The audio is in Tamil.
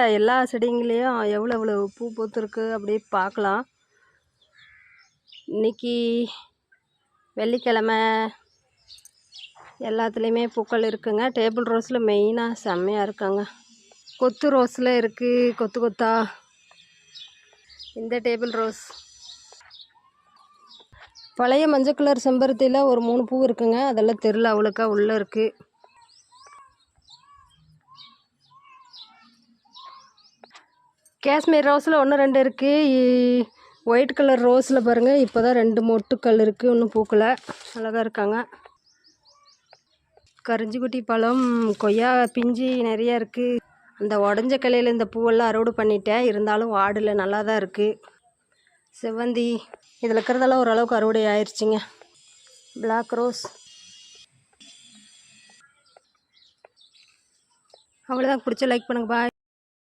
எல்லா செடிங்களையும் எவ்வளோ எவ்வளோ பூ பூத்துருக்கு அப்படியே பார்க்கலாம். இன்றைக்கி வெள்ளிக்கிழமை எல்லாத்துலேயுமே பூக்கள் இருக்குங்க. டேபிள் ரோஸில் மெயினாக செம்மையாக இருக்காங்க. கொத்து ரோஸில் இருக்குது, கொத்து கொத்தா. இந்த டேபிள் ரோஸ் பழைய மஞ்சள் கலர் செம்பருத்தியில் ஒரு 3 பூ இருக்குங்க. அதெல்லாம் தெருல அவ்வளோக்கா உள்ளே இருக்குது. காஷ்மீர் ரோஸில் 1 2 இருக்குது. ஒயிட் கலர் ரோஸில் பாருங்கள், இப்போ தான் 2 மொட்டுக்கள் இருக்குது, இன்னும் பூக்களை. அழகாக இருக்காங்க. கரிஞ்சிக்குட்டி பழம், கொய்யா பிஞ்சு நிறையா இருக்குது. அந்த உடஞ்ச கிளையில் இந்த பூவெல்லாம் அறுவடை பண்ணிட்டேன், இருந்தாலும் வாடில் நல்லா தான் இருக்குது. செவ்வந்தி இதில் இருக்கிறதெல்லாம் ஓரளவுக்கு அறுவடை ஆயிடுச்சுங்க. பிளாக் ரோஸ் அவ்வளோதான். பிடிச்ச லைக் பண்ணுங்கள். பாய்.